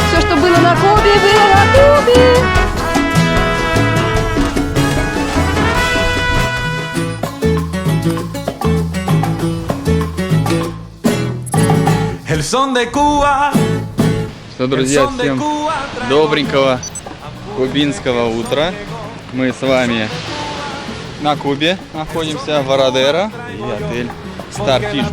Все, что было на Кубе, было на Кубе. Что, друзья, всем добренького кубинского утра. Мы с вами на Кубе находимся, Varadero и отель Starfish.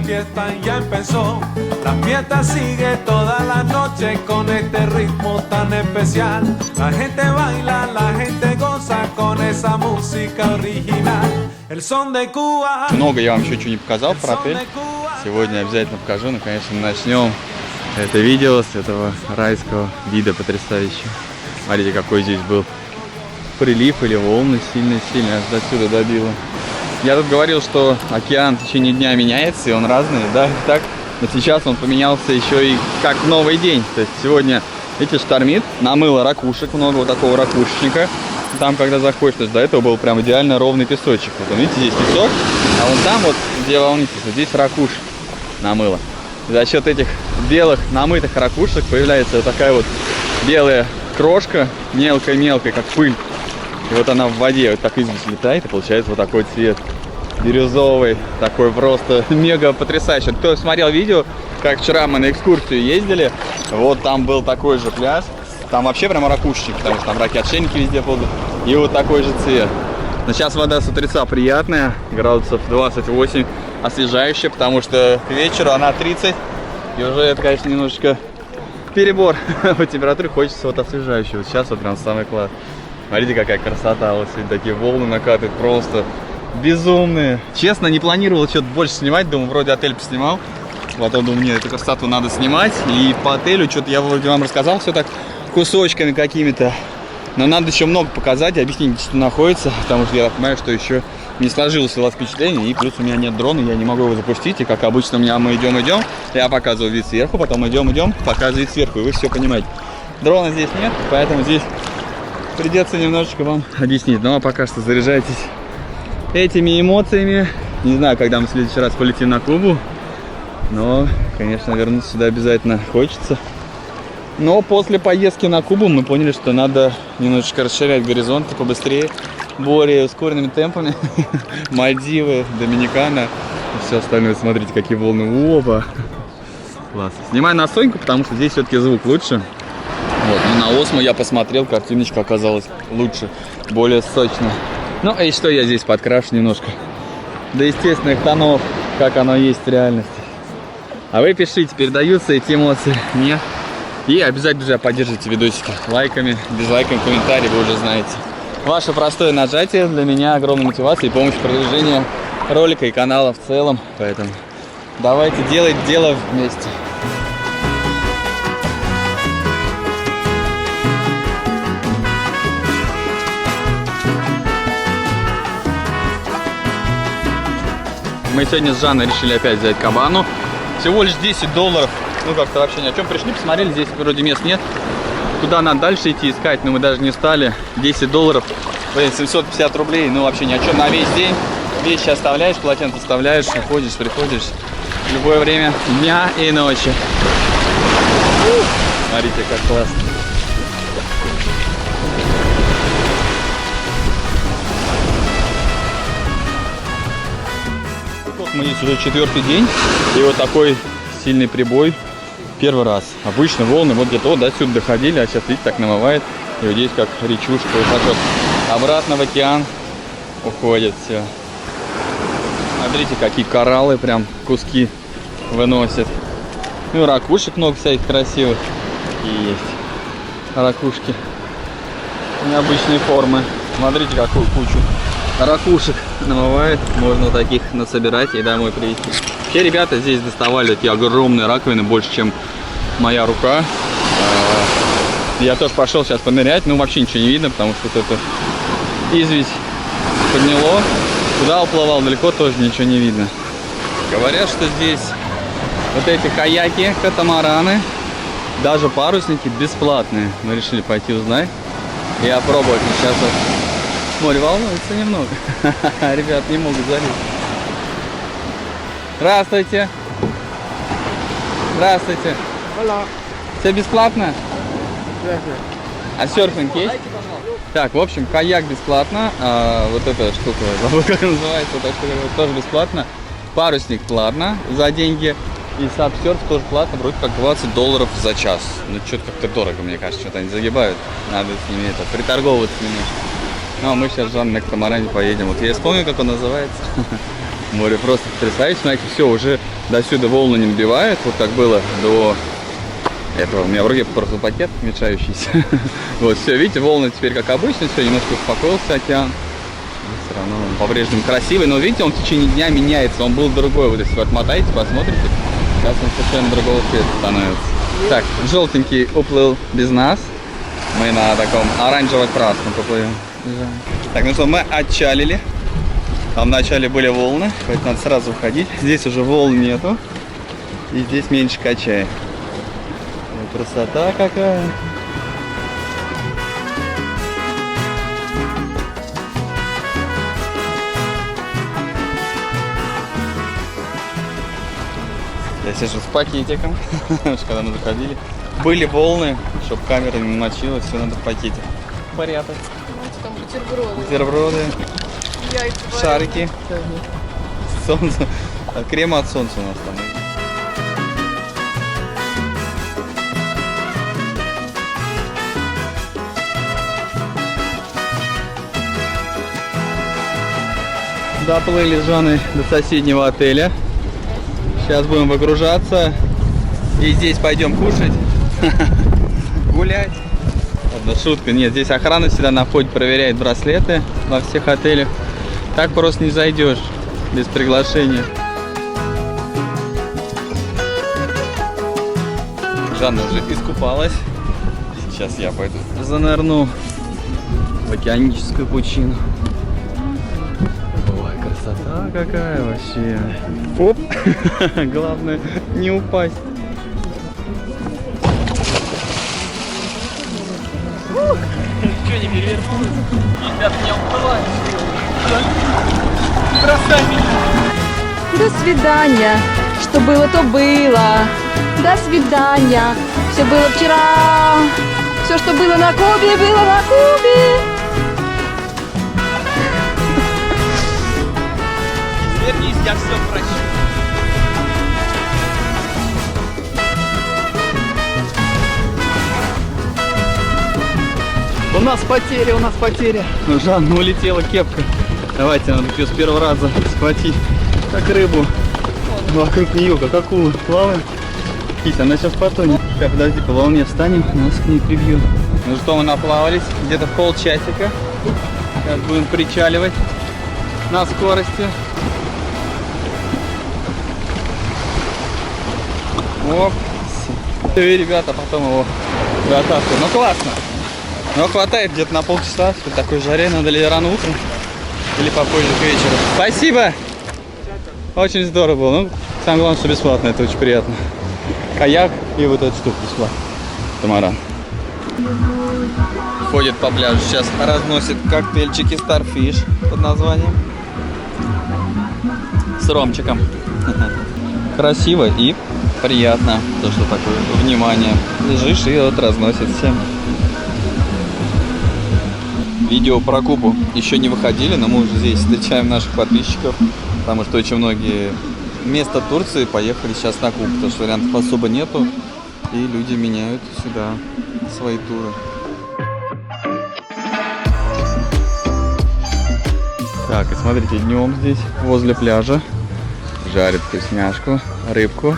Много я вам еще чего не показал про отель. Сегодня обязательно покажу. Ну, конечно, начнем это видео с этого райского вида потрясающего. Смотрите, какой здесь был прилив или волны сильные-сильные, аж до сюда добило. Я тут говорил, что океан в течение дня меняется, и он разный, да, так. Но сейчас он поменялся еще и как в новый день. То есть сегодня, видите, штормит, намыло ракушек, много вот такого ракушечника. Там, когда заходишь, то есть до этого был прям идеально ровный песочек. Вот, видите, здесь песок, а вон там вот, где волнистый, здесь ракушек намыло. И за счет этих белых намытых ракушек появляется вот такая вот белая крошка, мелкая-мелкая, как пыль. И вот она в воде вот так известь летает, и получается вот такой цвет бирюзовый, такой просто мега потрясающий. Кто смотрел видео, как вчера мы на экскурсию ездили, вот там был такой же пляж, там вообще прямо ракушечник, потому что там раки-отшельники везде будут, и вот такой же цвет. Но сейчас вода с утреца приятная, градусов 28, освежающая, потому что к вечеру она 30, и уже это, конечно, немножечко перебор по температуре, хочется вот освежающего. Вот сейчас вот прям самый класс. Смотрите, какая красота, вот сегодня такие волны накатывают, просто безумные. Честно, не планировал что-то больше снимать, думаю, вроде отель поснимал. Потом думаю, нет, эту красоту надо снимать. И по отелю что-то я вроде вам рассказал все так кусочками какими-то. Но надо еще много показать, объяснить, что находится, потому что я понимаю, что еще не сложилось у вас впечатление, и плюс у меня нет дрона, я не могу его запустить, и как обычно у меня мы идем, я показываю вид сверху, потом идем, показываю вид сверху, и вы все понимаете. Дрона здесь нет, поэтому здесь придется немножечко вам объяснить. Ну а пока что заряжайтесь этими эмоциями. Не знаю, когда мы в следующий раз полетим на Кубу, но, конечно, вернуться сюда обязательно хочется. Но после поездки на Кубу мы поняли, что надо немножечко расширять горизонты побыстрее, более ускоренными темпами. Мальдивы, Доминикана и все остальное. Смотрите, какие волны. Опа! Класс. Снимаю на Соньку, потому что здесь все-таки звук лучше. Вот, ну на Осмо я посмотрел, картиночка оказалась лучше, более сочно. Ну и что я здесь подкрашу немножко до естественных тонов, как оно есть в реальности. А вы пишите, передаются эти эмоции? Нет? И обязательно, друзья, поддержите видосики лайками, дизлайками, комментарии, вы уже знаете. Ваше простое нажатие для меня огромная мотивация и помощь в продвижении ролика и канала в целом. Поэтому давайте делать дело вместе. Мы сегодня с Жанной решили опять взять кабану. Всего лишь $10. Ну как-то вообще ни о чем. Пришли, посмотрели, здесь вроде мест нет. Куда надо дальше идти искать, но мы даже не стали. $10, блин, 750 рублей, ну вообще ни о чем. На весь день вещи оставляешь, полотенце оставляешь, уходишь, приходишь. В любое время дня и ночи. Смотрите, как классно. Мы здесь уже 4-й день, и вот такой сильный прибой первый раз. Обычно волны вот где-то вот до сюда доходили, а сейчас, видите, так намывает. И вот здесь как речушка, вот обратно в океан уходит все. Смотрите, какие кораллы, прям куски выносят. Ну и ракушек много всяких красивых. И есть ракушки необычной формы. Смотрите, какую кучу ракушек намывает, можно вот таких насобирать и домой привезти. Все ребята здесь доставали такие огромные раковины, больше, чем моя рука. Я тоже пошел сейчас понырять, но вообще ничего не видно, потому что вот это известь подняло. Куда уплывал, далеко тоже ничего не видно. Говорят, что здесь вот эти каяки, катамараны, даже парусники бесплатные. Мы решили пойти узнать и опробовать. Сейчас вот море волнуется немного. Ребят не могут залезть. Здравствуйте. Здравствуйте. Hola. Все бесплатно? А серфинг есть? Так, в общем, каяк бесплатно, а вот эта штука, забыл как называется, так что тоже бесплатно. Парусник платно за деньги. И сапсерф тоже платно, вроде как $20 за час. Ну что-то как-то дорого, мне кажется, что-то они загибают. Надо с ними это, приторговываться немножко. Ну а мы сейчас, Жан, на катамаране поедем. Вот я вспомню, как он называется. Море просто потрясающе. Смотрите, все, уже до сюда волны не набивает. Вот как было до этого. У меня в руке просто пакет мешающийся. Вот, все, видите, волны теперь как обычно. Все, немножко успокоился океан. Все равно он по-прежнему красивый. Но видите, он в течение дня меняется. Он был другой. Вот если вы отмотаете, посмотрите. Сейчас он совершенно другого цвета становится. Так, желтенький уплыл без нас. Мы на таком оранжево-красном поплывем. Так, ну что, мы отчалили. Там в начале были волны, поэтому надо сразу уходить. Здесь уже волн нету. И здесь меньше качает. Красота какая. Я сижу с пакетиком, когда мы заходили. Были волны, чтобы камера не мочилась, все надо в пакете. Порядок. Там бутерброды. Бутерброды, Яйца, шарики, солнце. Крема от солнца у нас там. Доплыли с Жанной до соседнего отеля. Сейчас будем выгружаться. И здесь пойдем кушать. Гулять. Ладно, шутка. Нет, здесь охрана всегда на входе проверяет браслеты во всех отелях. Так просто не зайдешь без приглашения. Жанна уже искупалась. Сейчас я пойду занырну в океаническую пучину. Ой, красота какая вообще. Оп! Главное не упасть. Ничего не перевернулось. Ребята, не уплывают. Бросай меня. До свидания. Что было, то было. До свидания. Все было вчера. Все, что было на Кубе, было на Кубе. Вернись, я все прощу. У нас потеря, у нас потеря. Ну, Жанна, улетела кепка. Давайте, надо ее с первого раза схватить, как рыбу. Вокруг нее, как акула. Плаваем. Кися, она сейчас потонет. Так, подожди, по волне встанем, нас к ней прибьет. Ну что, мы наплавались где-то полчасика. Сейчас будем причаливать на скорости. Оп. И, ребята, потом его дотаскиваем. Ну классно. Но хватает где-то на полчаса. В такой жаре надо ли рано утром или попозже к вечеру. Спасибо. Очень здорово было. Ну, самое главное, что бесплатно. Это очень приятно. Каяк и вот эта штука бесплатно. Тамаран. Ходит по пляжу. Сейчас разносит коктейльчики Starfish под названием. С ромчиком. Красиво и приятно. То, что такое внимание. Лежишь и вот разносит всем. Видео про Кубу еще не выходили, но мы уже здесь встречаем наших подписчиков, потому что очень многие вместо Турции поехали сейчас на Кубу, потому что вариантов особо нету, и люди меняют сюда свои туры. Так, и смотрите, днем здесь возле пляжа жарят вкусняшку, рыбку,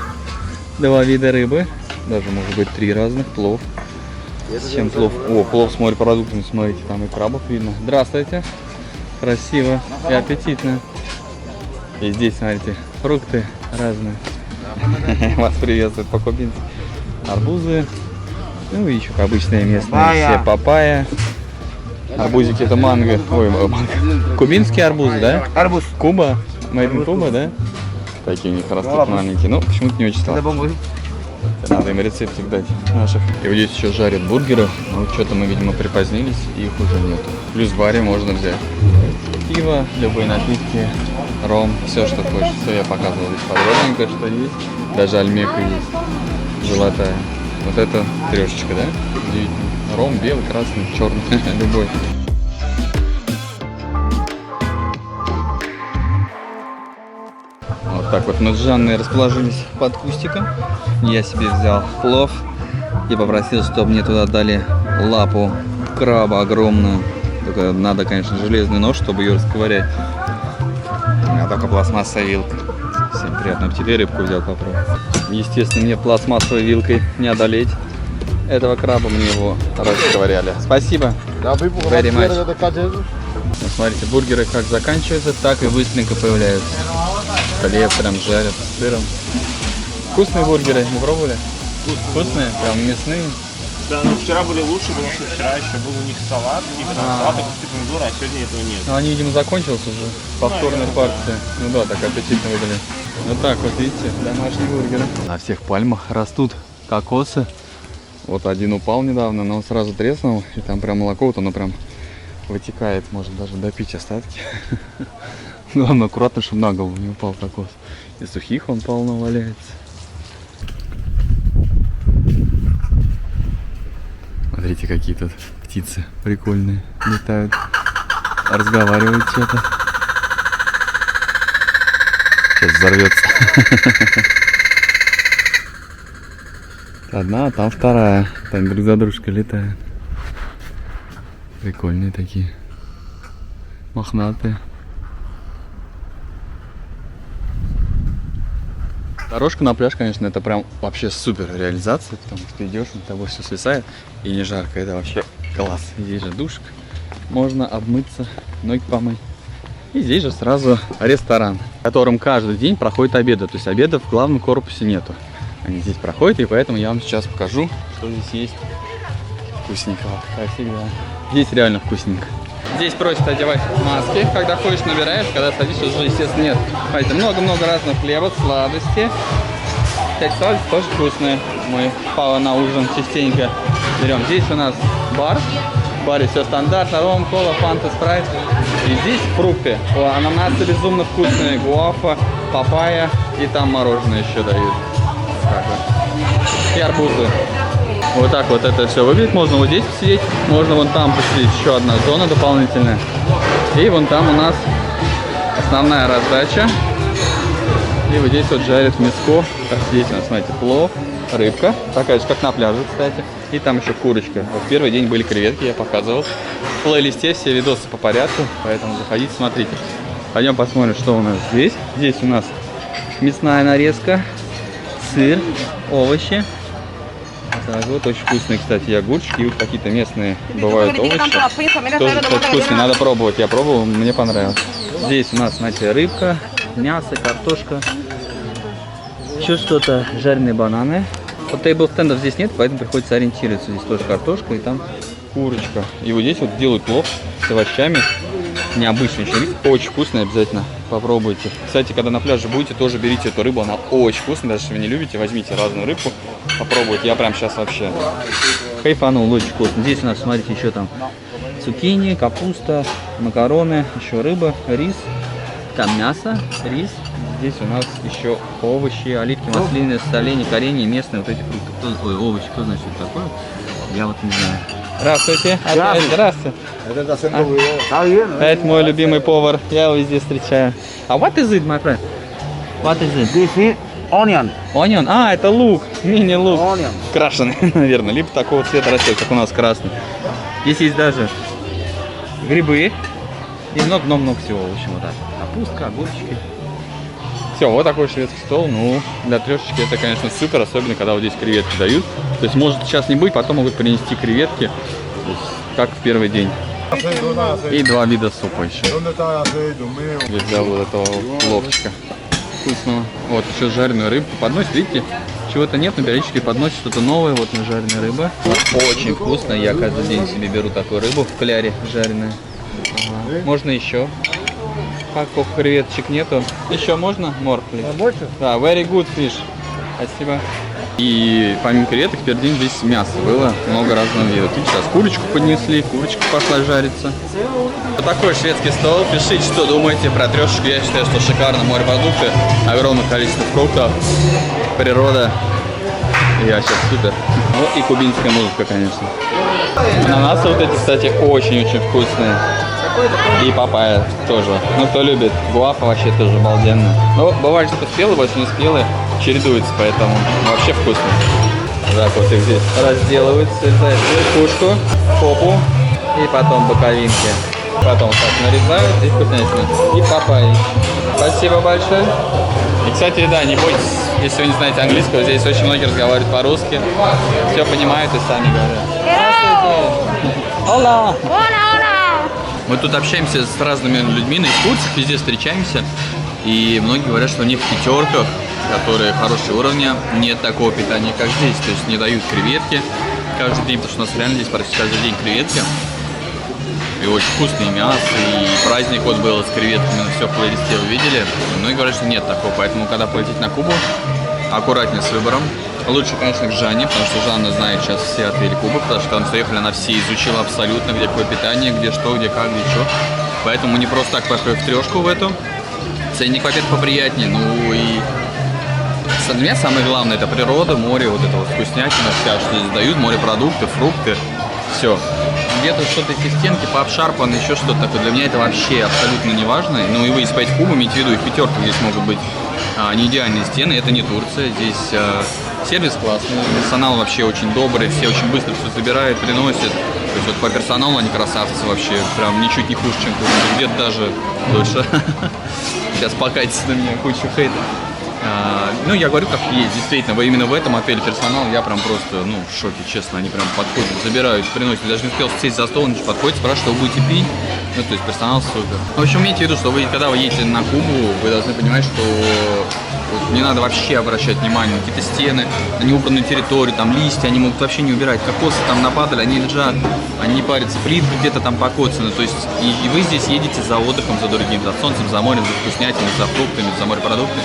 2 вида рыбы, даже может быть 3 разных, плов. С чем плов? О, плов с морепродуктами, смотрите, там и крабов видно. Здравствуйте. Красиво и аппетитно. И здесь, смотрите, фрукты разные. Вас приветствуют по-кубински. Арбузы. Ну и еще обычные местные все. Папайя. Арбузики это манго. Ой, манго. Кубинские арбузы, да? Арбуз. Куба. Made in Куба, да? Такие у них растут маленькие. Ну, почему-то не очень стало. Надо им рецептик дать наших. И вот здесь еще жарят бургеры. Но что-то мы, видимо, припозднились, и их уже нету. Плюс в баре можно взять пиво, любые напитки, ром, все, что хочешь. Все я показывал здесь подробненько, что есть. Даже альмека есть. Золотая. Вот это трешечка, да? Удивительно. Ром, белый, красный, черный, любой. Вот так вот мы с Жанной расположились под кустиком. Я себе взял плов и попросил, чтобы мне туда дали лапу краба огромную. Только надо, конечно, железный нож, чтобы ее расковырять. У меня только пластмассовая вилка. Всем приятного аппетита. Рыбку взял попробовать. Естественно, мне пластмассовой вилкой не одолеть этого краба, мне его расковыряли. Спасибо. Very much. Ну, смотрите, бургеры как заканчиваются, так и быстренько появляются. Хлеб прям жарят с сыром. Вкусные бургеры, не пробовали? Вкусные, прям мясные. Да, но вчера были лучше, потому что вчера еще был у них салат, и салат, и помидоры, а сегодня этого нет. Ну, они, видимо, закончился уже. Повторная партия. Ну да, так аппетитно выглядит. Вот так вот, видите, домашние бургеры. На всех пальмах растут кокосы. Вот один упал недавно, но он сразу треснул, и там прям молоко, вот оно прям вытекает, можно даже допить остатки. Главное, аккуратно, чтобы на голову не упал кокос. И сухих он полно валяется. Смотрите, какие тут птицы прикольные летают, разговаривают что-то. Сейчас взорвется. Одна, а там вторая. Там друг за дружкой летают. Прикольные такие. Мохнатые. Дорожка на пляж, конечно, это прям вообще супер реализация, потому что идешь, над тобой все свисает и не жарко. Это вообще класс. Здесь же душик, можно обмыться, ноги помыть. И здесь же сразу ресторан, в котором каждый день проходит обеды. То есть обедов в главном корпусе нету. Они здесь проходят, и поэтому я вам сейчас покажу, что здесь есть вкусненького, как всегда. Здесь реально вкусненько. Здесь просят одевать маски, когда ходишь, набираешь, когда садишься, уже, естественно, нет. Смотрите, много-много разных хлебов, сладости. Кстати, сладости тоже вкусные. Мы на ужин частенько берем. Здесь у нас бар. В баре все стандартно. Ром, кола, фанта, спрайт. И здесь фрукты. Ананасы безумно вкусные, гуафа, папайя. И там мороженое еще дают. И арбузы. Вот так вот это все выглядит. Можно вот здесь посидеть, можно вон там посидеть. Еще одна зона дополнительная. И вон там у нас основная раздача. И вот здесь вот жарят мяско. Так, здесь у нас, смотрите, плов, рыбка. Такая же, как на пляже, кстати. И там еще курочка. Вот в первый день были креветки, я показывал. В плейлисте все видосы по порядку, поэтому заходите, смотрите. Пойдем посмотрим, что у нас здесь. Здесь у нас мясная нарезка, сыр, овощи. Так вот, очень вкусные, кстати, и огурчики, и вот какие-то местные бывают овощи. Тоже, кстати, вкусные, надо пробовать. Я пробовал, мне понравилось. Здесь у нас, знаете, рыбка, мясо, картошка. Еще что-то, жареные бананы. Вот тейбл-стендов здесь нет, поэтому приходится ориентироваться. Здесь тоже картошка и там курочка. И вот здесь вот делают плов с овощами. Необычный еще вид, очень вкусный, обязательно попробуйте. Кстати, когда на пляже будете, тоже берите эту рыбу, она очень вкусная, даже если вы не любите, возьмите разную рыбку, попробуйте. Я прям сейчас вообще кайфанул, очень вкусно. Здесь у нас, смотрите, еще там цукини, капуста, макароны, еще рыба, рис, там мясо, рис. Здесь у нас еще овощи, оливки, маслины, соленья, коренья, местные вот эти фрукты. Ой, овощи, кто знает, что это такое? Я вот не знаю. Здравствуйте. Здравствуйте. Это мой любимый повар. Я его везде встречаю. А what is it, my friend? What is it? This is onion. Onion? А, это лук. Мини-лук. Onion. Крашеный, наверное. Либо такого цвета растет, как у нас красный. Здесь есть даже грибы. И много-много всего. В общем, вот так. Капустка, огурчики. Все, вот такой шведский стол. Ну, для трешечки это, конечно, супер. Особенно, когда вот здесь креветки дают. То есть, может сейчас не быть, потом могут принести креветки. То есть, как в первый день. И 2 вида супа еще. Я взял вот этого пловчика вкусного. Вот еще жареную рыбку. Подносит, видите, чего-то нет, но периодически подносит что-то новое. Вот жареная рыба. Очень вкусно. Я каждый день себе беру такую рыбу в кляре жареная. Ага. Можно еще. Как креветочек нету. Еще можно? More, please. Больше? Да, very good fish. Спасибо. И помимо креветок, в первый день здесь мясо было, много разных видов. Видите, сейчас курочку поднесли, курочка пошла жариться. Вот такой шведский стол. Пишите, что думаете про трешечку. Я считаю, что шикарно. Морепродукты, огромное количество фруктов, природа Я сейчас супер. Ну и кубинская музыка, конечно. Ананасы вот эти, кстати, очень-очень вкусные. И папайя тоже. Ну, кто любит. Гуафа вообще тоже обалденно. Ну, бывает, что спелые, больше не спелые. Чередуется, поэтому вообще вкусно. Так вот их здесь разделывают, срезают верхушку, попу и потом боковинки. Потом так нарезают и вкуснятина. И папайи. Спасибо большое. И, кстати, да, не бойтесь, если вы не знаете английского, здесь очень многие разговаривают по-русски. Все понимают и сами говорят. Здравствуйте! Hola! Мы тут общаемся с разными людьми на экскурсиях, везде встречаемся. И многие говорят, что у них в пятерках, которые хорошего уровня, нет такого питания, как здесь. То есть не дают креветки каждый день, потому что у нас реально здесь почти каждый день креветки. И очень вкусное мясо, и праздник вот был с креветками, все в плейлисте увидели. И многие говорят, что нет такого, поэтому когда полетите на Кубу, аккуратнее с выбором. Лучше, конечно, к Жанне, потому что Жанна знает сейчас все отели Кубы, потому что когда мы приехали, она все изучила абсолютно, где какое питание, где что, где как, где что. Поэтому не просто так попали в трешку в эту. Ценник, во-первых, поприятнее, ну и для меня самое главное это природа, море, вот это вот вкуснятина вся, что здесь дают, морепродукты, фрукты, все. Где-то что-то эти стенки пообшарпаны, еще что-то такое, для меня это вообще абсолютно не важно. Ну и вы, если поедете в Кубу, имейте в виду, и в пятерках здесь могут быть не идеальные стены, это не Турция, здесь сервис классный, персонал вообще очень добрый, все очень быстро все забирают, приносят. То есть вот по персоналу они красавцы вообще, прям ничуть не хуже, чем Турция, где-то даже лучше. Сейчас покатится на меня кучу хейта. Ну, я говорю, как есть, действительно, именно в этом отеле персонал, я прям просто, ну, в шоке, честно, они прям подходят, забирают, приносят, даже не успел сесть за стол, значит, подходят, спрашивают, что вы будете пить, ну, то есть персонал супер. В общем, имейте в виду, что вы, когда вы едете на Кубу, вы должны понимать, что вот, не надо вообще обращать внимание на какие-то стены, на неубранную территорию, там, листья, они могут вообще не убирать, кокосы там нападали, они лежат, они не парятся, плитка где-то там покоцаны, то есть, и вы здесь едете за отдыхом, за другим, за солнцем, за морем, за вкуснятиной, за фруктами, за морепродуктами.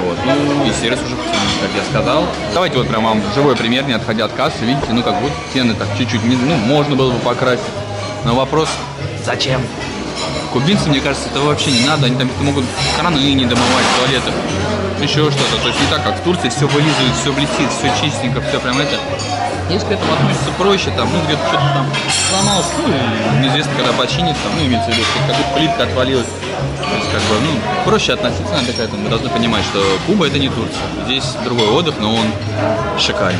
Вот. Ну и сервис уже, как я сказал. Давайте вот прям вам живой пример, не отходя от кассы. Видите, ну как будто стены так чуть-чуть, ну можно было бы покрасить. Но вопрос, зачем? Кубинцы, мне кажется, этого вообще не надо. Они там могут краны не домывать, туалеты, еще что-то. То есть не так, как в Турции, все вылизывают, все блестит, все чистенько, все прям это. Если к этому относится проще, там, ну где-то что-то там сломалось, ну и неизвестно, когда починит, там, ну имеется в виду, что какая-то плитка отвалилась. То есть, как бы, ну, проще относиться надо к этому. Мы должны понимать, что Куба это не Турция. Здесь другой отдых, но он шикарный.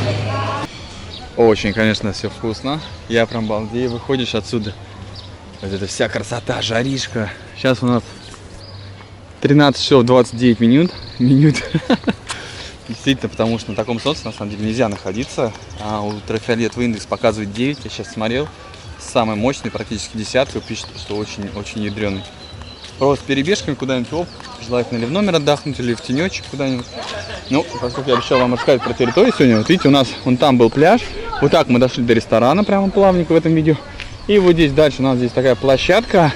Очень, конечно, все вкусно. Я прям балдею. Выходишь отсюда. Вот это вся красота, жаришка. Сейчас у нас 13 часов 29 минут. Действительно, потому что на таком солнце на самом деле нельзя находиться. А ультрафиолетовый индекс показывает 9. Я сейчас смотрел. Самый мощный, практически десятка. Пишет, что очень ядреный. Просто перебежками куда-нибудь, оп, желательно или в номер отдохнуть, или в тенечек куда-нибудь. Ну, поскольку я обещал вам рассказать про территорию сегодня, вот видите, у нас вон там был пляж. Вот так мы дошли до ресторана, прямо плавненько в этом видео. И вот здесь дальше у нас здесь такая площадка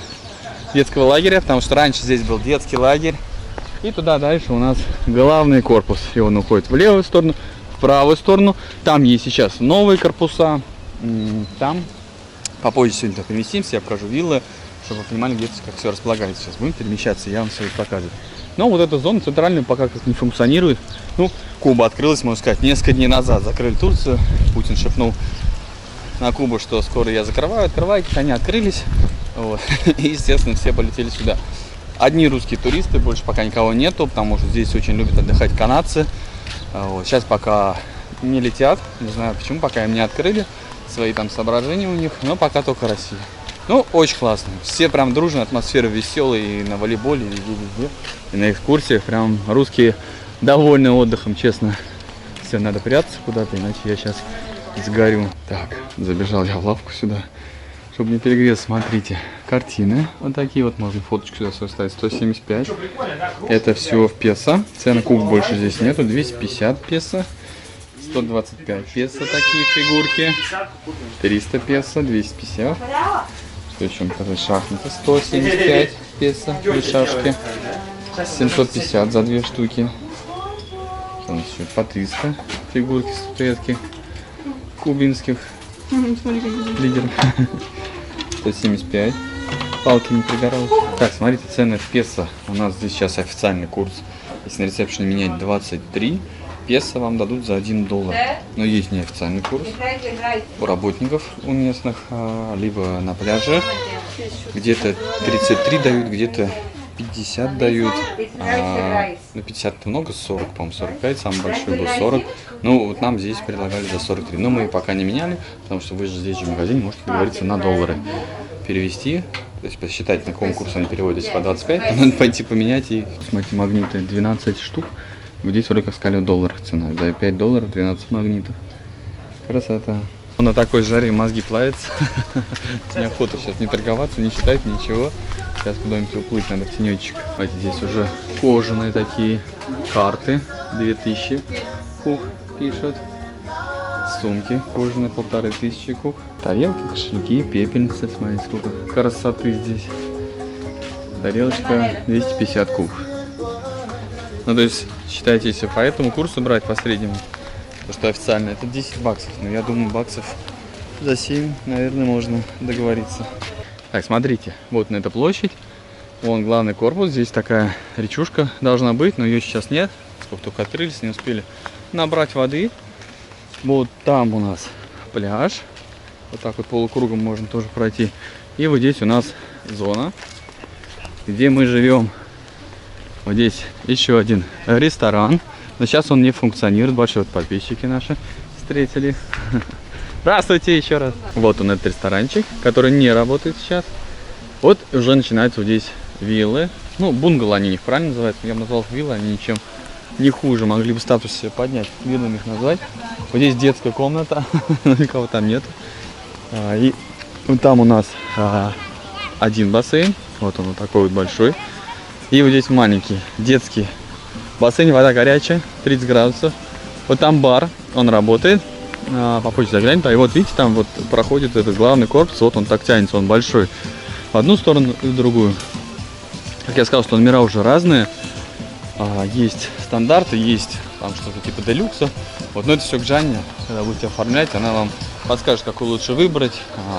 детского лагеря, потому что раньше здесь был детский лагерь. И туда дальше у нас главный корпус. И он уходит в левую сторону, в правую сторону. Там есть сейчас новые корпуса. Там попозже сегодня переместимся, я покажу виллы, чтобы вы понимали, где как все располагается. Сейчас будем перемещаться, я вам все это показываю. Но вот эта зона центральная пока как не функционирует. Ну, Куба открылась, можно сказать, несколько дней назад. Закрыли Турцию. Путин шепнул на Кубу, что скоро я закрываю, открывайтесь. Они открылись. Вот. И, естественно, все полетели сюда. Одни русские туристы, больше пока никого нету, потому что здесь очень любят отдыхать канадцы. Вот. Сейчас пока не летят, не знаю почему, пока им не открыли. Свои там соображения у них, но пока только Россия. Ну, очень классно. Все прям дружная, атмосфера веселая и на волейболе, и везде. И на экскурсиях прям русские довольны отдыхом, честно. Все, надо прятаться куда-то, иначе я сейчас сгорю. Так, забежал я в лавку сюда, чтобы не перегреться. Смотрите, картины вот такие вот, можно фоточку сюда составить, 175. Это все в песо. Цены Кубы больше здесь нету, 250 песо. 125 песо такие фигурки, 300 песо, 250. Что еще показать? Шахматы 175 песо, две шашки, 750 за две штуки. Что у нас еще? По 300 фигурки, статуэтки кубинских лидеров. 175. Палки не пригорал. Так, смотрите, цены в песо. У нас здесь сейчас официальный курс. Если на ресепшене менять 23. песо вам дадут за $1. Но есть неофициальный курс у работников у местных, либо на пляже. Где-то 33 дают, где-то 50 дают. Ну, 50 много, 40, по-моему, 45, самый большой был 40. Ну, вот нам здесь предлагали за 43. Но мы пока не меняли, потому что вы же здесь же в магазине можете договориться на доллары перевести. То есть посчитать, на каком курсе они переводят, если по 25, то надо пойти поменять. И, смотрите, магниты 12 штук. Здесь вроде как сказали в долларах цена. За $5 12 магнитов. Красота. На такой жаре мозги плавятся. Неохота сейчас не торговаться, не считать ничего. Сейчас куда-нибудь уплыть надо в тенечек. Смотрите, здесь уже кожаные такие карты. 2000 кух пишут. Сумки кожаные 1500 кух. Тарелки, кошельки, пепельницы. Смотрите, сколько красоты здесь. Тарелочка 250 кух. Ну, то есть, считайте, если по этому курсу брать, по среднему, то что официально, это 10 баксов. Но я думаю, баксов за 7, наверное, можно договориться. Так, смотрите, вот на эта площадь. Вон главный корпус. Здесь такая речушка должна быть, но ее сейчас нет. Сколько только открылись, не успели набрать воды. Вот там у нас пляж. Вот так вот полукругом можно тоже пройти. И вот здесь у нас зона, где мы живем. Вот здесь еще один ресторан. Но сейчас он не функционирует. Большие вот подписчики наши встретили. Здравствуйте еще раз. Вот он, этот ресторанчик, который не работает сейчас. Вот уже начинаются вот здесь виллы. Ну, бунгало они у них правильно называются. Я бы назвал их виллы, они ничем не хуже. Могли бы статус себе поднять, виллами их назвать. Вот здесь детская комната. Никого там нет. И вот там у нас один бассейн. Вот он вот такой вот большой. И вот здесь маленький детский бассейн, вода горячая, 30 градусов. Вот там бар, он работает. Попозже заглянет. И вот видите, там вот проходит этот главный корпус. Вот он так тянется, он большой. В одну сторону и в другую. Как я сказал, что номера уже разные. Есть стандарты, есть там что-то типа делюкса. Вот, но это все к Жанне. Когда будете оформлять, она вам подскажет, какой лучше выбрать.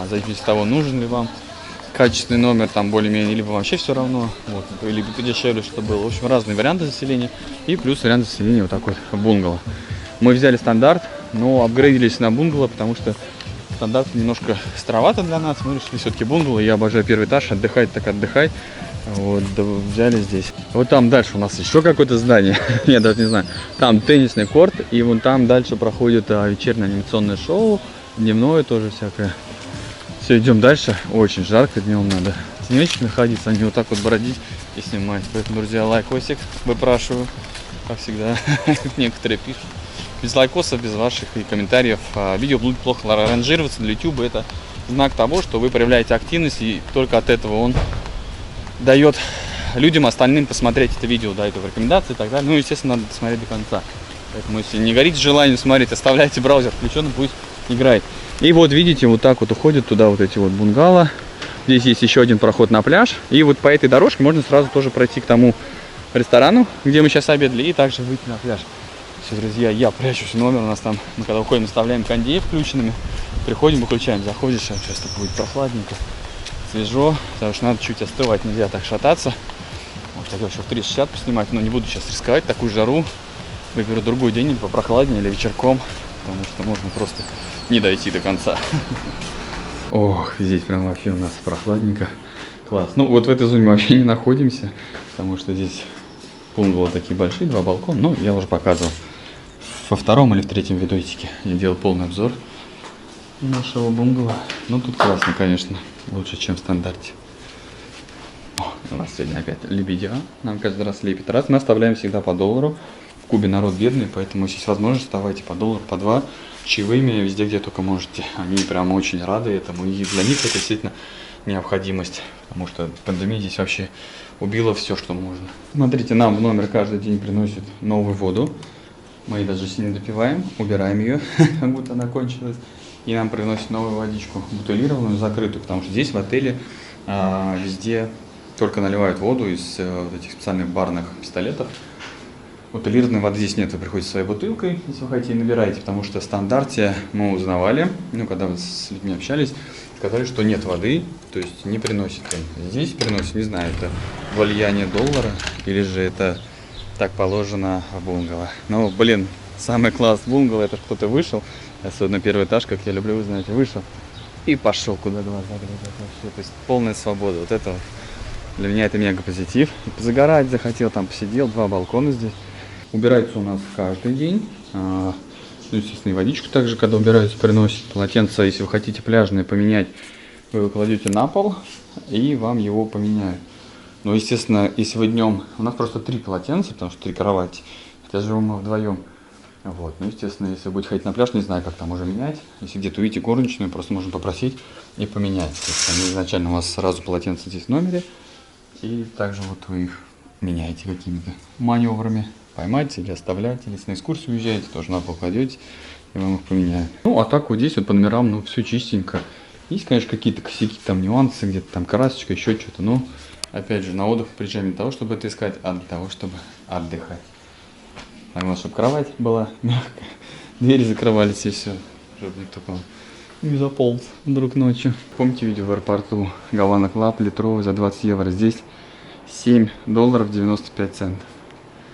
Зависит от того, нужен ли вам качественный номер, там более-менее, либо вообще все равно, вот, либо подешевле, что было. В общем, разные варианты заселения. И плюс вариант заселения вот такой бунгало. Мы взяли стандарт, но апгрейдились на бунгало, потому что стандарт немножко старовато для нас. Мы решили все-таки бунгало. Я обожаю первый этаж, отдыхать так отдыхай. Вот, да, взяли здесь. Вот там дальше у нас еще какое-то здание. Я даже не знаю. Там теннисный корт, и вон там дальше проходит вечернее анимационное шоу. Дневное тоже всякое. Все, идем дальше. Очень жарко, днем надо в тенечек находиться, а не вот так вот бродить и снимать. Поэтому, друзья, лайкосик выпрашиваю, как всегда. Некоторые пишут. Без лайкосов, без ваших и комментариев видео будет плохо ранжироваться для YouTube. Это знак того, что вы проявляете активность, и только от этого он дает людям остальным посмотреть это видео, дает в рекомендации и так далее. Ну, естественно, надо посмотреть до конца. Поэтому, если не горите желанием смотреть, оставляйте браузер включенным, пусть играет. И вот видите, вот так вот уходят туда вот эти вот бунгало. Здесь есть еще один проход на пляж. И вот по этой дорожке можно сразу тоже пройти к тому ресторану, где мы сейчас обедали, и также выйти на пляж. Все, друзья, я прячусь в номер. У нас там, мы когда уходим, оставляем кондеи включенными. Приходим, выключаем, заходишь. Сейчас так будет прохладненько, свежо. Потому что надо чуть остывать, нельзя так шататься. Вот, хотел еще в 360 поснимать, но не буду сейчас рисковать. Такую жару выберу другой день, попрохладнее или вечерком. Потому что можно просто не дойти до конца. Ох, здесь прям вообще у нас прохладненько. Класс. Ну вот в этой зоне мы вообще не находимся, потому что здесь бунгало такие большие, 2 балкона. Ну, я уже показывал во втором или в третьем видосике. Я делал полный обзор нашего бунгало. Ну тут классно, конечно. Лучше, чем в стандарте. О, у нас сегодня опять лебедя. Нам каждый раз лепит. Раз мы оставляем всегда по $1. В Кубе народ бедный, поэтому если есть возможность, оставайте по $1, по 2 чаевыми везде, где только можете. Они прям очень рады этому, и для них это действительно необходимость, потому что пандемия здесь вообще убила все, что можно. Смотрите, нам в номер каждый день приносят новую воду. Мы ее даже не допиваем, убираем ее, как будто она кончилась. И нам приносят новую водичку, бутылированную, закрытую, потому что здесь в отеле везде только наливают воду из вот этих специальных барных пистолетов. Бутылированной воды здесь нет, вы приходите своей бутылкой, если вы хотите, набираете, потому что в стандарте мы узнавали, ну, когда мы с людьми общались, сказали, что нет воды, то есть не приносит им. Здесь приносит, не знаю, это влияние доллара, или же это так положено в бунгало. Но, блин, Самый класс бунгало, это кто-то вышел, особенно первый этаж, как я люблю, вы знаете, вышел и пошел, куда глаза глядят вообще. То есть полная свобода. Вот это вот. Для меня это мега позитив. И загорать захотел, там посидел, 2 балкона здесь. Убирается у нас каждый день. Ну, естественно, и водичку также, когда убираются, приносят. Полотенце, если вы хотите пляжное поменять, вы его кладете на пол, и вам его поменяют. Но, естественно, если вы днем... У нас просто 3 полотенца, потому что 3 кровати. Хотя живем мы вдвоем. Вот. Ну, естественно, если вы будете ходить на пляж, не знаю, как там уже менять. Если где-то увидите горничную, просто можно попросить и поменять. То есть они изначально у вас сразу полотенца здесь в номере. И также вот вы их меняете какими-то маневрами. Поймать или оставлять. Или если на экскурсию уезжаете, тоже на пол кладете, и вам их поменяют. Ну, а так вот здесь вот по номерам, ну, все чистенько. Есть, конечно, какие-то косяки, там нюансы, где-то там красочка, еще что-то. Но, опять же, на отдых приезжаем не для того, чтобы это искать, а для того, чтобы отдыхать. Главное, чтобы кровать была мягкая, двери закрывались и все, чтобы никто не заполз вдруг ночью. Помните видео в аэропорту Гавана Клаб литровый за 20 евро? Здесь $7.95.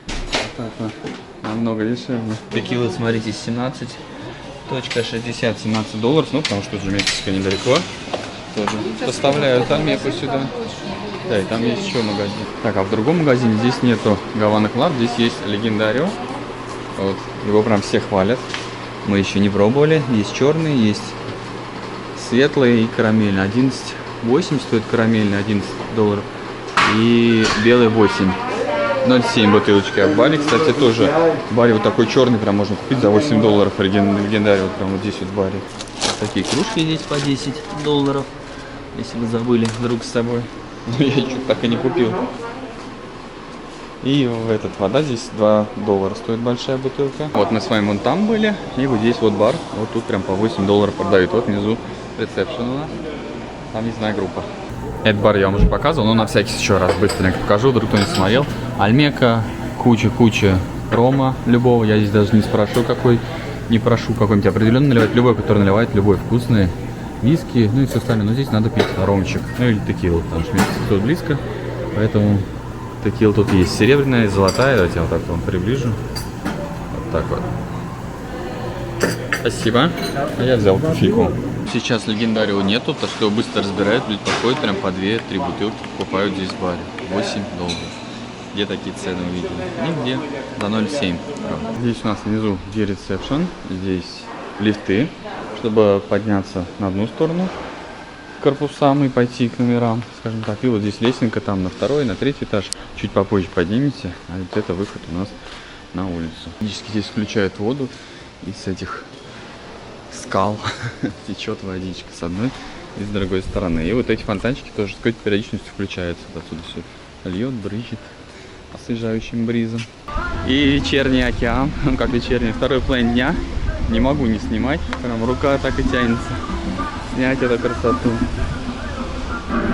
Вот так вот, намного дешевле. Текила, смотрите, 17.60. $17, ну потому что уже Мексика недалеко. Тоже поставляют Альмеку сюда. Да, и там есть еще магазин. Так, а в другом магазине здесь нету Гавана Клаб, здесь есть Легендарио. Вот, его прям все хвалят. Мы еще не пробовали. Есть черный, есть светлый и карамельный. 11.8 стоит карамельный, $11. И белый 8. 0,7 бутылочки. А в баре, кстати, тоже. В баре вот такой черный прям можно купить за $8. Легендарио прям вот здесь вот в баре. Такие кружки здесь по $10. Если вы забыли вдруг с собой. Но я что-то так и не купил. И вода здесь $2 стоит большая бутылка. Вот мы с вами вон там были. И вот здесь вот бар. Вот тут прям по $8 продают. Вот внизу ресепшн у нас. Там незная группа. Этот бар я вам уже показывал, но на всякий еще раз быстренько покажу. Вдруг кто не смотрел. Альмека, куча рома любого. Я здесь даже не спрошу какой. Не прошу какой-нибудь определенный наливать. Любой, который наливает, любой вкусный. Виски, ну и все остальное. Но здесь надо пить ромчик. Ну или текилу, потому что Мексика тут близко. Поэтому текила тут есть серебряная, золотая. Давайте я вот так вам приближу. Вот так вот. Спасибо. А я взял кофейку. Сейчас Легендарио нету, так что его быстро разбирают. Люди подходят, прям по 2-3 бутылки покупают здесь в баре. $8. Где такие цены увидели? Нигде. За 0,7. Здесь у нас внизу ресепшн. Здесь лифты, чтобы подняться на одну сторону к корпусам и пойти к номерам, скажем так. И вот здесь лестница там на 2-й, на 3-й этаж. Чуть попозже поднимете, а вот это выход у нас на улицу. Фактически здесь включают воду из этих скал. Течет водичка с одной и с другой стороны. И вот эти фонтанчики тоже с какой-то периодичностью включаются. Отсюда все льет, брызжет освежающим бризом. И вечерний океан, как вечерний, второй половина дня. Не могу не снимать, прям рука так и тянется снять эту красоту.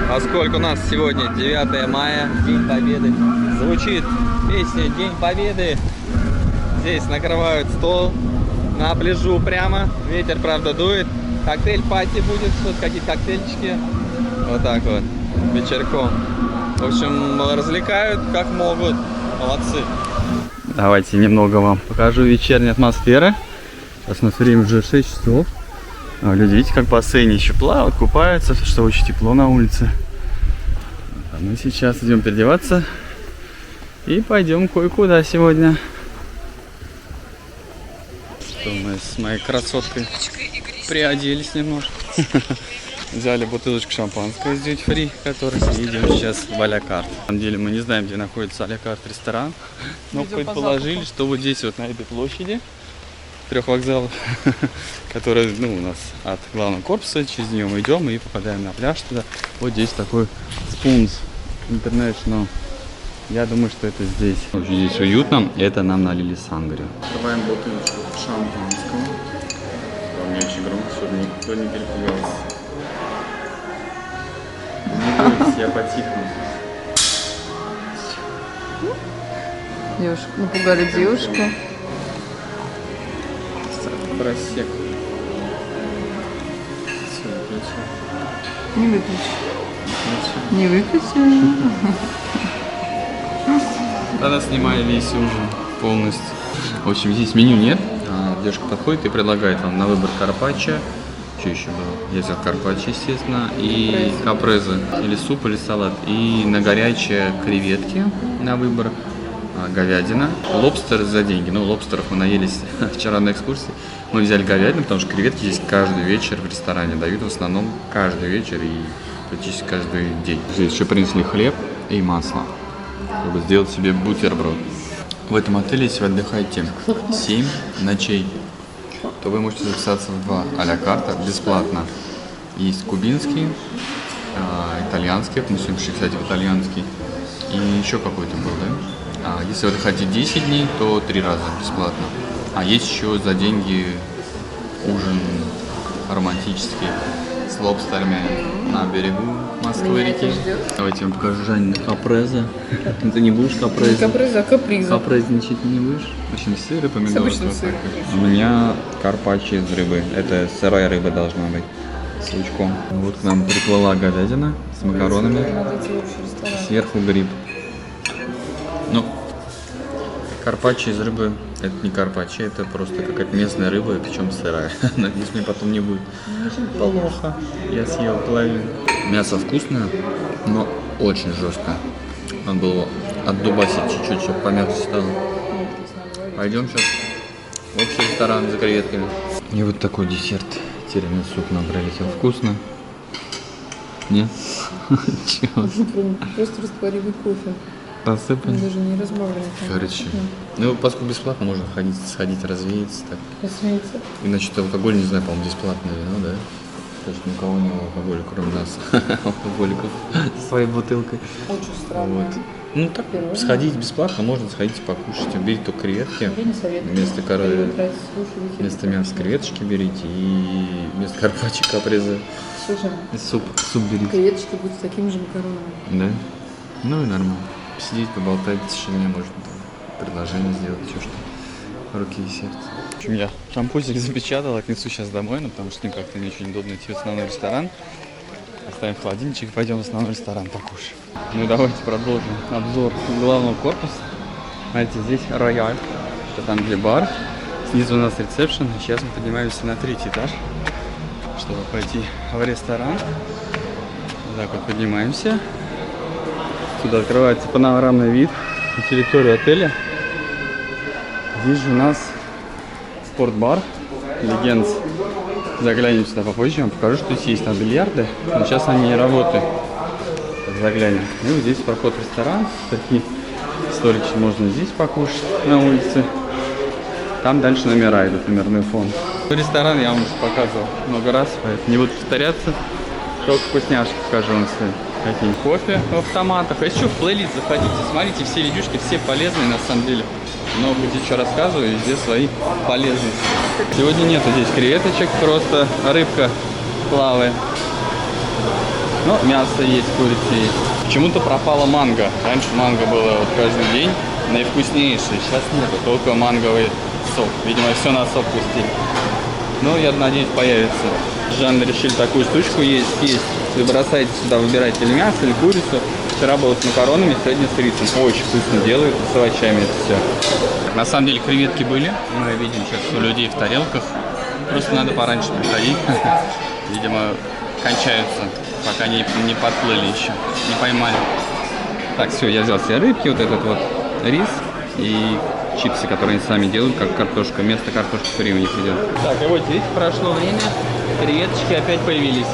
Поскольку у нас сегодня 9 мая, День Победы, звучит песня День Победы. Здесь накрывают стол на пляжу прямо, ветер, правда, дует. Коктейль-пати будет, тут какие-то коктейльчики, вот так вот, вечерком. В общем, развлекают как могут, молодцы. Давайте немного вам покажу вечерней атмосферы. Сейчас у нас время уже 6 часов. Люди, видите, как в бассейне еще плавают, купаются, что очень тепло на улице. А мы сейчас идем переодеваться и пойдем кое-куда сегодня. Что мы с моей красоткой приоделись немножко. Взяли бутылочку шампанского из Duty Free, который едем сейчас в а-ля-карт. На самом деле мы не знаем, где находится а-ля-карт ресторан, но предположили, что вот здесь вот на этой площади 3 вокзалов, которые, ну, у нас от главного корпуса, через нее мы идем и попадаем на пляж туда. Вот здесь такой Spoons International. Я думаю, что это здесь. Очень здесь уютно. Это нам налили сангрию. Открываем бутылочку шампанского. Не очень громко, чтобы никто не перепугался. Не бойтесь, я потихну. Девушка, напугали девушку. Просек. Все, выключил. Не выключи. Не выключи. Тогда снимали весь ужин полностью. В общем, здесь меню нет. Девушка подходит и предлагает вам на выбор карпаччо. Что еще было? Я взял карпаччо, естественно, и капрезы. Или суп, или салат. И на горячее креветки на выбор. Говядина. Лобстер за деньги. Ну, лобстеров мы наелись вчера на экскурсии. Мы взяли говядину, потому что креветки здесь каждый вечер в ресторане дают. В основном каждый вечер и практически каждый день. Здесь еще принесли хлеб и масло, чтобы сделать себе бутерброд. В этом отеле, если вы отдыхаете 7 ночей, то вы можете записаться в 2 а-ля карта бесплатно. Есть кубинский, итальянский, мы сегодня пришли, кстати, в итальянский, и еще какой-то был, да? А если вы отдыхаете 10 дней, то 3 раза бесплатно. А есть еще за деньги ужин романтический с лобстерами на берегу Москвы реки. Давайте я вам покажу жареные капреза. Ты не будешь капреза? Капреза, каприза. Капрезничать не будешь? В общем, сыр и помидоры. обычным сыром. У меня карпаччо из рыбы. Это сырая рыба должна быть. С лучком. Вот к нам приплыла говядина с макаронами. Сверху гриб. Ну, карпаччо из рыбы, это не карпаччо, это просто какая-то местная рыба, причем сырая. Надеюсь, мне потом не будет плохо. Я съел половину. Мясо вкусное, но очень жестко. Надо было отдубасить чуть-чуть, чтобы помягче стало. Пойдем сейчас в общий ресторан за креветками. И вот такой десерт. Тирамису к нам прилетел. Вкусно? Нет? Чего? Просто растворимый кофе. Посыпан? Даже не разбавленный. Короче. Ну, поскольку бесплатно, можно сходить, развеяться так. Разумеется. Иначе алкоголь, не знаю, по-моему, бесплатное вино, да? То есть ни у кого нет алкоголя, кроме нас, алкоголиков, своей бутылкой. Очень странно. Вот. Ну так, сходить бесплатно, можно сходить покушать. Берите только креветки. Я не советую. Вместо коровы, Слушай, вместо мяса креветочки берите и вместо карпаччо капрезы Слушай, суп берите. креветочки будут с такими же макаронами. Да? Ну и нормально. Посидеть, поболтать в тишине, может предложение сделать, все что. Руки и сердце. В общем, я шампусик запечатал, отнесу сейчас домой, но потому что как-то мне очень удобно идти в основной ресторан. Оставим холодильничек и пойдем в основной ресторан покушаем. Ну и давайте продолжим обзор главного корпуса. Смотрите, здесь рояль, это там где бар. Снизу у нас ресепшн. Сейчас мы поднимаемся на 3-й этаж, чтобы пойти в ресторан. Вот так вот поднимаемся. Сюда открывается панорамный вид на территорию отеля. Здесь же у нас спортбар Legends. Заглянем сюда попозже, я вам покажу, что здесь есть там бильярды, но сейчас они не работают. Заглянем. И вот здесь проход в ресторан. Такие столики можно здесь покушать на улице. Там дальше номера идут, номерной фонд. Ресторан я вам уже показывал много раз, поэтому не буду повторяться. Только вкусняшки покажу вам свои. Какие кофе в автоматах. А еще в плейлист заходите, смотрите, все видюшки, все полезные на самом деле. Много где что рассказываю, везде свои полезности. Сегодня нету здесь креветочек, просто рыбка плавает. Но мясо есть, курица есть. Почему-то пропала манго. Раньше манго было вот каждый день наивкуснейшее. Сейчас нету, только манговый сок. Видимо, все на сок пустили. Но я надеюсь, появится. Жанна решили такую штучку есть. Вы бросаете сюда, выбираете или мясо, или курицу. Вчера было с макаронами, сегодня с рисом. Очень вкусно делают, с овощами это все. На самом деле креветки были. Мы видим сейчас у людей в тарелках. Просто надо пораньше приходить. Видимо, кончаются, пока не подплыли еще, не поймали. Так, все, я взял себе рыбки, вот этот вот рис и чипсы, которые они сами делают, как картошка. Вместо картошки фри у них идет. Так, и вот видите, прошло время, креветочки опять появились,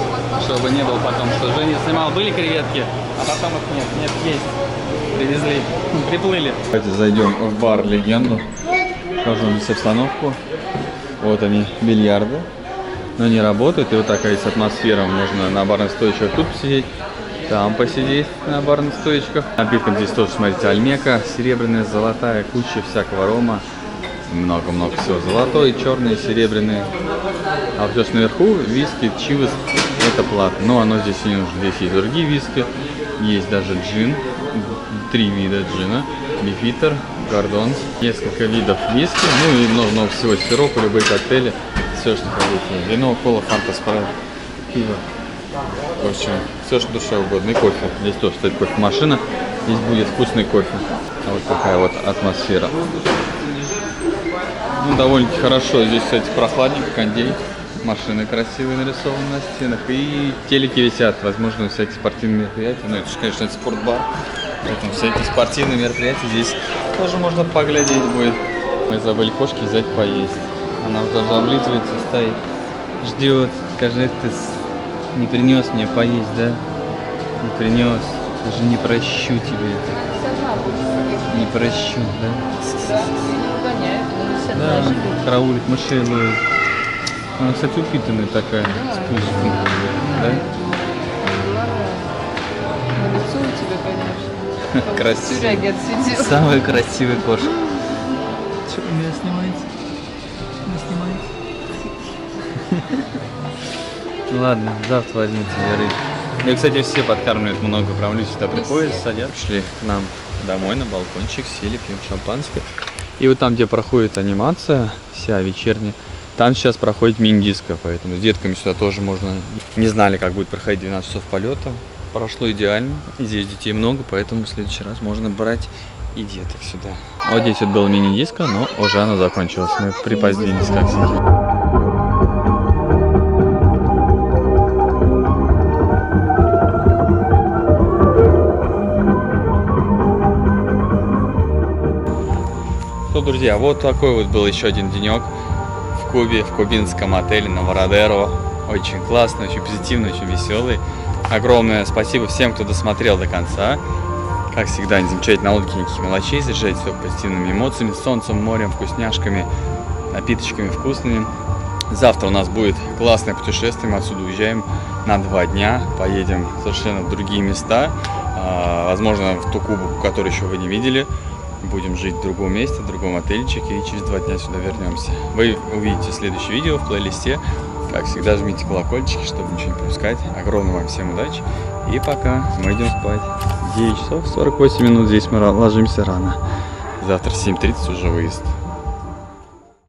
чтобы не было потом, что Женя снимал, были креветки, а потом их нет. Нет, есть. Привезли, приплыли. Давайте зайдем в бар Легенду, покажу вам здесь обстановку. Вот они, бильярды. Но не работают, и вот такая есть атмосфера. Можно на барных стоечках тут посидеть, там посидеть на барных стоечках. Напиткам здесь тоже, смотрите, альмека, серебряная, золотая, куча всякого рома. Много-много всего. Золотой, черный, серебряный. А вот здесь наверху виски, чивас, это платно. Но оно здесь не нужно. Здесь есть другие виски, есть даже джин, 3 вида джина, бифитер, гордон, несколько видов виски, ну и много-много всего, сиропа, любые коктейли. Все, что хотите. Вино, кола, фанта, спрайт, пиво. В общем, все, что душе угодно. И кофе. Здесь тоже стоит кофемашина. Здесь будет вкусный кофе. А вот такая вот атмосфера. Ну, довольно-таки хорошо. Здесь, кстати, прохладненько, кондей. Машины красивые нарисованы на стенах. И телеки висят. Возможно, всякие спортивные мероприятия. Ну, это же, конечно, это спортбар. Поэтому всякие спортивные мероприятия здесь тоже можно поглядеть будет. Мы забыли кошки взять поесть. Она уже облизывается, стоит. Ждет. Скажи, ты не принес мне поесть, да? Не принес. Даже не прощу тебе. Не прощу, да? Да, караулит, мышей ловит. Она, кстати, упитанная такая, с пузиком, да? На лицо у тебя, конечно. Красивая. Тюряги отсидел. Самая красивая кошка. Что, вы меня снимаете? Вы снимаете? Ну ладно, завтра возьму тебе рыбу. И, кстати, все подкармливают много, прям люди сюда приходят, садятся. Шли к нам домой на балкончик, сели, пьем шампанское. И вот там, где проходит анимация, вся вечерняя, там сейчас проходит мини-диско, поэтому с детками сюда тоже можно. Не знали, как будет проходить 12 часов полета. Прошло идеально. И здесь детей много, поэтому в следующий раз можно брать и деток сюда. Вот здесь вот было мини-диско, но уже оно закончилось. Мы припозднились, как всегда. Ну, друзья, вот такой вот был еще один денек в Кубе, в кубинском отеле на Вородеро. Очень классный, очень позитивный, очень веселый. Огромное спасибо всем, кто досмотрел до конца. Как всегда, они замечательные налогинники, молодцы, заряжайте все позитивными эмоциями, солнцем, морем, вкусняшками, напиточками вкусными. Завтра у нас будет классное путешествие, мы отсюда уезжаем на 2 дня, поедем совершенно в другие места, возможно, в ту Кубу, которую еще вы не видели. Будем жить в другом месте, в другом отельчике, и через 2 дня сюда вернемся. Вы увидите следующее видео в плейлисте. Как всегда, жмите колокольчики, чтобы ничего не пропускать. Огромной вам всем удачи. И пока. Мы идем спать. 9 часов 48 минут. Здесь мы ложимся рано. Завтра в 7:30 уже выезд.